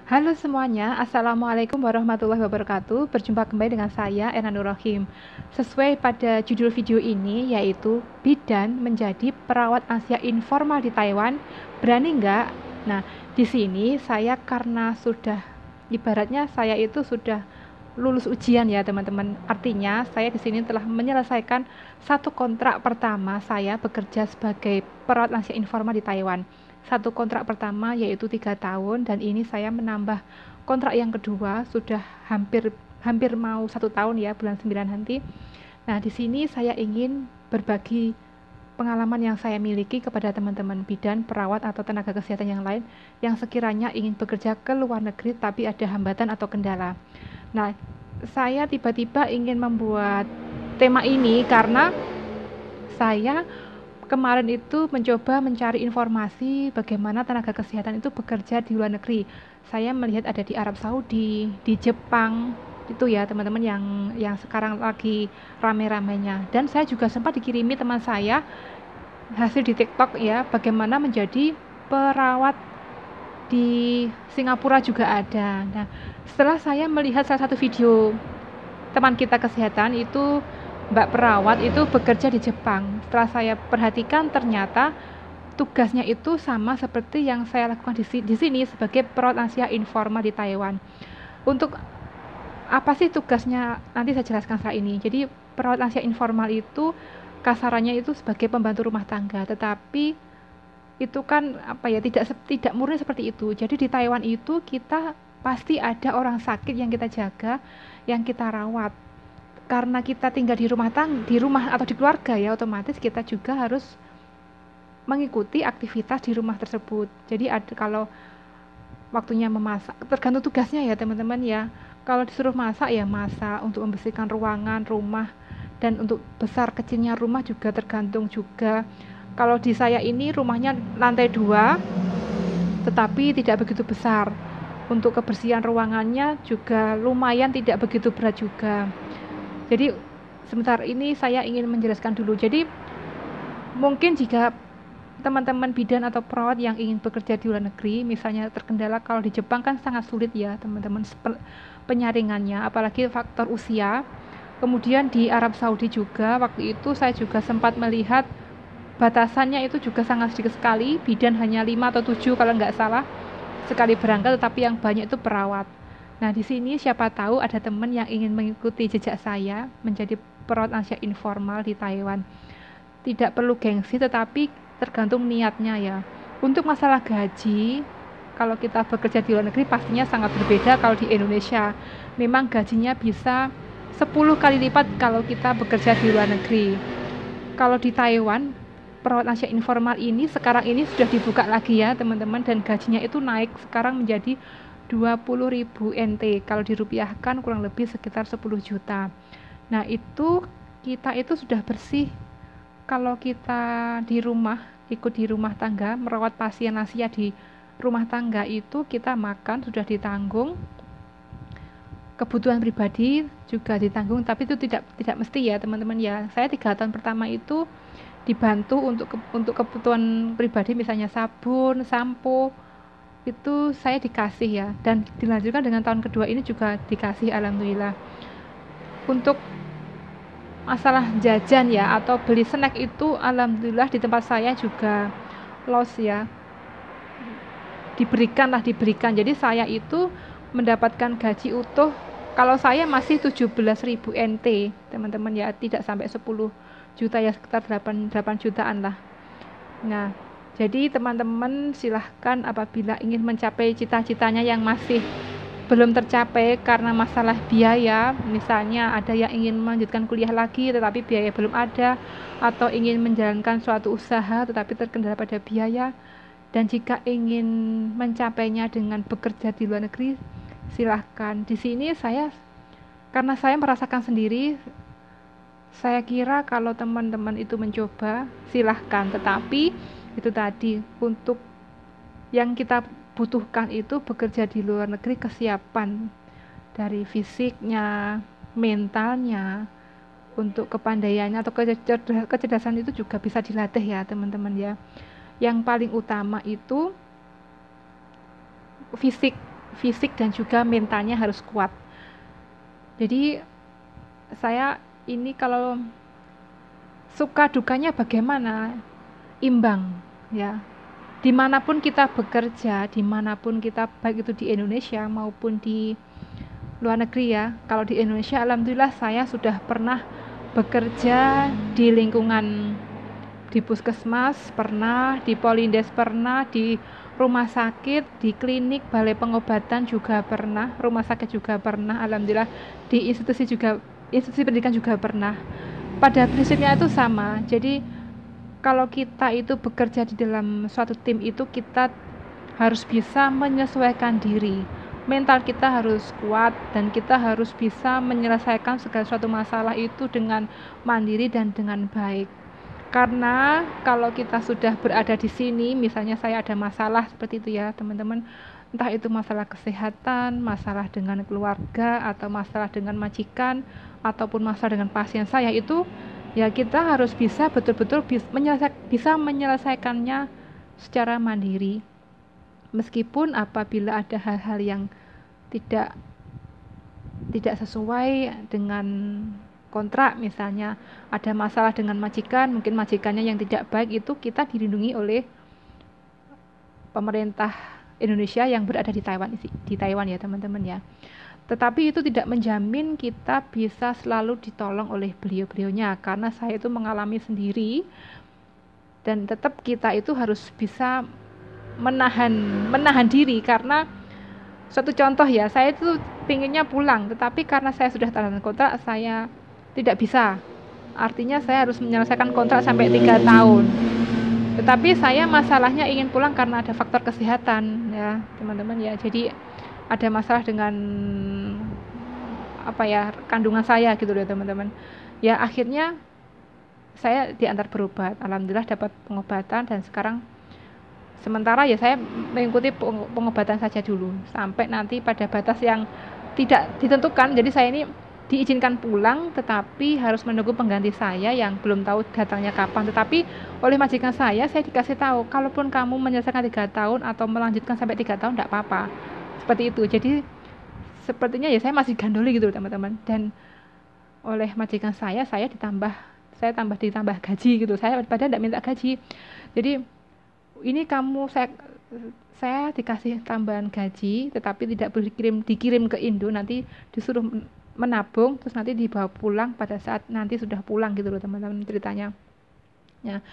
Halo semuanya, Assalamualaikum warahmatullahi wabarakatuh. Berjumpa kembali dengan saya, Erna Nurrohim. Sesuai pada judul video ini, yaitu Bidan menjadi perawat lansia informal di Taiwan, berani nggak? Nah, di sini saya karena sudah, ibaratnya saya itu sudah lulus ujian ya teman-teman. Artinya saya di sini telah menyelesaikan satu kontrak pertama saya bekerja sebagai perawat lansia informal di Taiwan. Satu kontrak pertama yaitu 3 tahun, dan ini saya menambah kontrak yang kedua sudah hampir hampir mau 1 tahun ya, bulan 9 nanti. Nah, di sini saya ingin berbagi pengalaman yang saya miliki kepada teman-teman bidan, perawat atau tenaga kesehatan yang lain yang sekiranya ingin bekerja ke luar negeri tapi ada hambatan atau kendala. Nah, saya tiba-tiba ingin membuat tema ini karena saya kemarin itu mencoba mencari informasi bagaimana tenaga kesehatan itu bekerja di luar negeri. Saya melihat ada di Arab Saudi, di Jepang, itu ya teman-teman yang sekarang lagi rame-ramenya. Dan saya juga sempat dikirimi teman saya hasil di TikTok ya, bagaimana menjadi perawat di Singapura juga ada. Nah, setelah saya melihat salah satu video teman kita kesehatan itu, Mbak perawat itu bekerja di Jepang. Setelah saya perhatikan ternyata tugasnya itu sama seperti yang saya lakukan di sini sebagai perawat lansia informal di Taiwan. Untuk apa sih tugasnya? Nanti saya jelaskan setelah ini. Jadi perawat lansia informal itu kasarannya itu sebagai pembantu rumah tangga, tetapi itu kan apa ya, tidak murni seperti itu. Jadi di Taiwan itu kita pasti ada orang sakit yang kita jaga, yang kita rawat. Karena kita tinggal di rumah atau di keluarga ya, otomatis kita juga harus mengikuti aktivitas di rumah tersebut. Jadi ada, kalau waktunya memasak tergantung tugasnya ya teman-teman ya. Kalau disuruh masak ya masak, untuk membersihkan ruangan rumah, dan untuk besar kecilnya rumah juga tergantung juga. Kalau di saya ini rumahnya lantai 2 tetapi tidak begitu besar, untuk kebersihan ruangannya juga lumayan tidak begitu berat juga. Jadi sebentar ini saya ingin menjelaskan dulu. Jadi mungkin jika teman-teman bidan atau perawat yang ingin bekerja di luar negeri, misalnya terkendala, kalau di Jepang kan sangat sulit ya teman-teman penyaringannya, apalagi faktor usia. Kemudian di Arab Saudi juga, waktu itu saya juga sempat melihat batasannya itu juga sangat sedikit sekali, bidan hanya 5 atau 7 kalau nggak salah sekali berangkat, tetapi yang banyak itu perawat. Nah, di sini siapa tahu ada teman yang ingin mengikuti jejak saya menjadi perawat lansia informal di Taiwan. Tidak perlu gengsi, tetapi tergantung niatnya ya. Untuk masalah gaji, kalau kita bekerja di luar negeri pastinya sangat berbeda kalau di Indonesia. Memang gajinya bisa 10 kali lipat kalau kita bekerja di luar negeri. Kalau di Taiwan, perawat lansia informal ini sekarang ini sudah dibuka lagi ya teman-teman, dan gajinya itu naik sekarang menjadi 20.000 NT, kalau dirupiahkan kurang lebih sekitar 10 juta. Nah, itu kita itu sudah bersih. Kalau kita di rumah, ikut di rumah tangga merawat pasien lansia di rumah tangga, itu kita makan sudah ditanggung, kebutuhan pribadi juga ditanggung, tapi itu tidak mesti ya teman-teman ya. Saya 3 tahun pertama itu dibantu untuk kebutuhan pribadi, misalnya sabun, sampo, itu saya dikasih ya, dan dilanjutkan dengan tahun kedua ini juga dikasih, alhamdulillah. Untuk masalah jajan ya atau beli snack itu alhamdulillah di tempat saya juga los ya, diberikan. Jadi saya itu mendapatkan gaji utuh, kalau saya masih 17.000 NT teman-teman ya, tidak sampai 10 juta ya, sekitar 8 jutaan lah. Nah, jadi teman-teman silahkan apabila ingin mencapai cita-citanya yang masih belum tercapai karena masalah biaya, misalnya ada yang ingin melanjutkan kuliah lagi tetapi biaya belum ada, atau ingin menjalankan suatu usaha tetapi terkendala pada biaya, dan jika ingin mencapainya dengan bekerja di luar negeri, silahkan. Di sini karena saya merasakan sendiri, saya kira kalau teman-teman itu mencoba silahkan, tetapi itu tadi, untuk yang kita butuhkan itu bekerja di luar negeri kesiapan dari fisiknya, mentalnya, untuk kepandaiannya atau kecerdasan itu juga bisa dilatih ya teman-teman ya. Yang paling utama itu fisik. fisik dan juga mentalnya harus kuat. Jadi saya ini kalau suka dukanya bagaimana, imbang ya. Dimanapun kita bekerja, dimanapun kita, baik itu di Indonesia maupun di luar negeri ya. Kalau di Indonesia alhamdulillah saya sudah pernah bekerja di lingkungan, di puskesmas pernah, di polindes pernah, di rumah sakit, di klinik, balai pengobatan juga pernah, rumah sakit juga pernah, alhamdulillah, di institusi pendidikan juga pernah. Pada prinsipnya itu sama. Jadi kalau kita itu bekerja di dalam suatu tim itu, kita harus bisa menyesuaikan diri. Mental kita harus kuat dan kita harus bisa menyelesaikan segala suatu masalah itu dengan mandiri dan dengan baik. Karena kalau kita sudah berada di sini, misalnya saya ada masalah seperti itu ya teman-teman, entah itu masalah kesehatan, masalah dengan keluarga, atau masalah dengan majikan, ataupun masalah dengan pasien saya, itu ya kita harus bisa betul-betul bisa menyelesaikannya secara mandiri. Meskipun apabila ada hal-hal yang tidak sesuai dengan kontrak, misalnya ada masalah dengan majikan, mungkin majikannya yang tidak baik, itu kita dilindungi oleh pemerintah Indonesia yang berada di Taiwan ya teman-teman ya. Tetapi itu tidak menjamin kita bisa selalu ditolong oleh beliau-beliaunya, karena saya itu mengalami sendiri, dan tetap kita itu harus bisa menahan diri. Karena suatu contoh ya, saya itu pinginnya pulang, tetapi karena saya sudah tanda kontrak, saya tidak bisa. Artinya saya harus menyelesaikan kontrak sampai 3 tahun. Tetapi saya masalahnya ingin pulang karena ada faktor kesehatan ya teman-teman ya. Jadi ada masalah dengan kandungan saya gitu loh teman-teman ya. Akhirnya saya diantar berobat, alhamdulillah dapat pengobatan, dan sekarang sementara ya saya mengikuti pengobatan saja dulu sampai nanti pada batas yang tidak ditentukan. Jadi saya ini diizinkan pulang, tetapi harus menunggu pengganti saya yang belum tahu datangnya kapan. Tetapi oleh majikan saya dikasih tahu, kalaupun kamu menyelesaikan 3 tahun atau melanjutkan sampai 3 tahun tidak apa-apa, seperti itu. Jadi sepertinya ya saya masih gandoli gitu teman-teman, dan oleh majikan saya ditambah gaji gitu. Saya padahal tidak minta gaji. Jadi ini saya dikasih tambahan gaji, tetapi tidak boleh dikirim ke Indo, nanti disuruh menabung, terus nanti dibawa pulang pada saat nanti sudah pulang gitu loh teman-teman ceritanya ya.